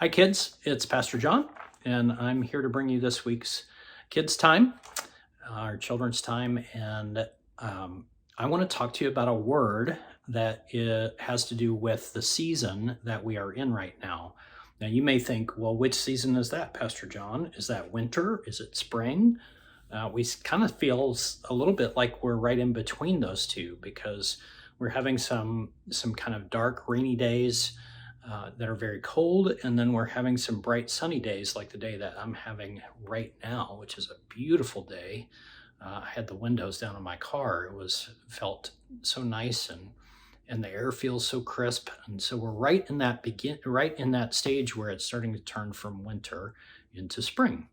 Hi, kids. It's Pastor John, and I'm here to bring you this week's Kids Time, our children's time. And I want to talk to you about a word that it has to do with the season that we are in right now. Now, you may think, well, which season is that, Pastor John? Is that winter? Is it spring? We kind of feels a little bit like we're right in between those two because we're having some kind of dark, rainy days that are very cold, and then we're having some bright, sunny days like the day that I'm having right now, which is a beautiful day. I had the windows down in my car. Felt so nice, and the air feels so crisp, and so we're right in that stage where it's starting to turn from winter into spring.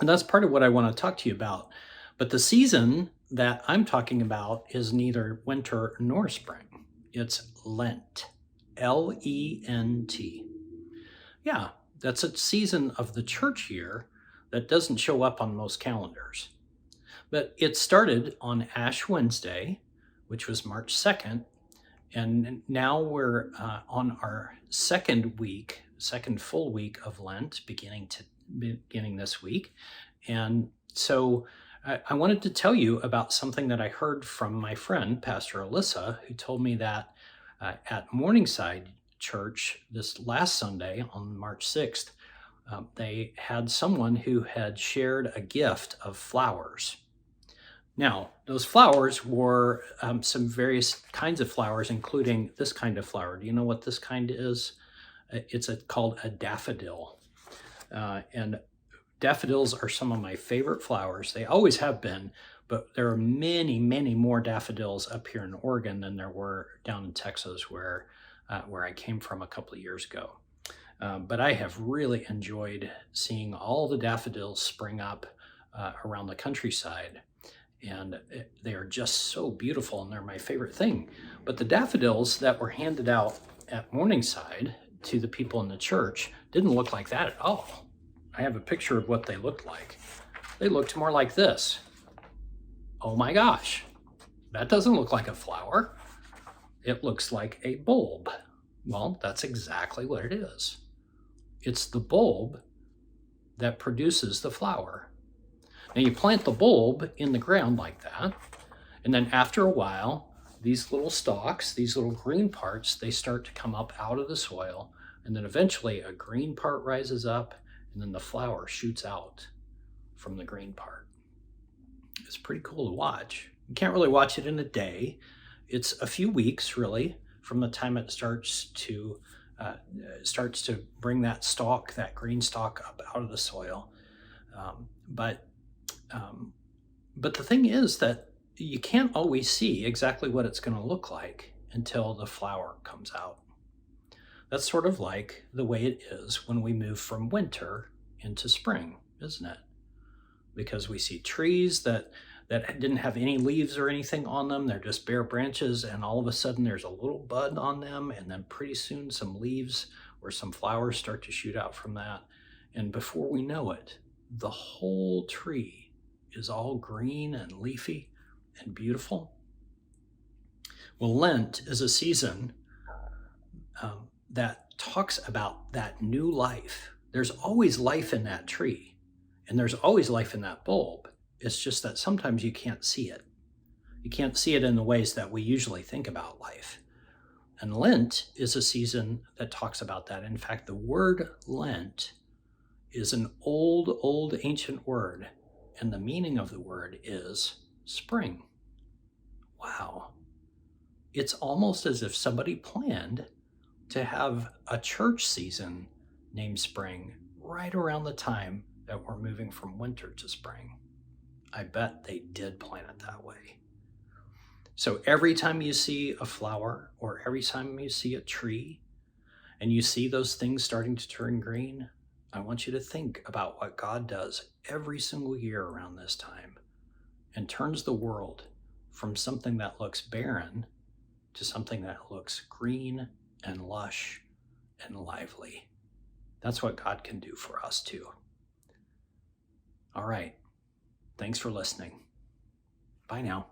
And that's part of what I want to talk to you about. But the season that I'm talking about is neither winter nor spring. It's Lent. Lent. Yeah, that's a season of the church year that doesn't show up on most calendars. But it started on Ash Wednesday, which was March 2nd, and now we're on our second full week of Lent, beginning this week. And so I wanted to tell you about something that I heard from my friend, Pastor Alyssa, who told me that at Morningside Church this last Sunday on March 6th, they had someone who had shared a gift of flowers. Now, those flowers were some various kinds of flowers, including this kind of flower. Do you know what this kind is? It's called a daffodil. And daffodils are some of my favorite flowers. They always have been, but there are many, many more daffodils up here in Oregon than there were down in Texas, where I came from a couple of years ago. But I have really enjoyed seeing all the daffodils spring up around the countryside. And they are just so beautiful, and they're my favorite thing. But the daffodils that were handed out at Morningside to the people in the church didn't look like that at all. I have a picture of what they looked like. They looked more like this. Oh my gosh, that doesn't look like a flower. It looks like a bulb. Well, that's exactly what it is. It's the bulb that produces the flower. Now you plant the bulb in the ground like that, and then after a while, these little stalks, these little green parts, they start to come up out of the soil, and then eventually a green part rises up, and then the flower shoots out from the green part. It's pretty cool to watch. You can't really watch it in a day. It's a few weeks, really, from the time it starts to bring that green stalk up out of the soil. But the thing is that you can't always see exactly what it's going to look like until the flower comes out. That's sort of like the way it is when we move from winter into spring, isn't it? Because we see trees that didn't have any leaves or anything on them. They're just bare branches, and all of a sudden there's a little bud on them, and then pretty soon some leaves or some flowers start to shoot out from that. And before we know it, the whole tree is all green and leafy and beautiful. Well, Lent is a season that talks about that new life. There's always life in that tree, and there's always life in that bulb. It's just that sometimes you can't see it. You can't see it in the ways that we usually think about life. And Lent is a season that talks about that. In fact, the word Lent is an old ancient word, and the meaning of the word is spring. Wow. It's almost as if somebody planned to have a church season named spring right around the time that we're moving from winter to spring. I bet they did plan it that way. So every time you see a flower, or every time you see a tree, and you see those things starting to turn green, I want you to think about what God does every single year around this time and turns the world from something that looks barren to something that looks green and lush and lively. That's what God can do for us too. All right. Thanks for listening. Bye now.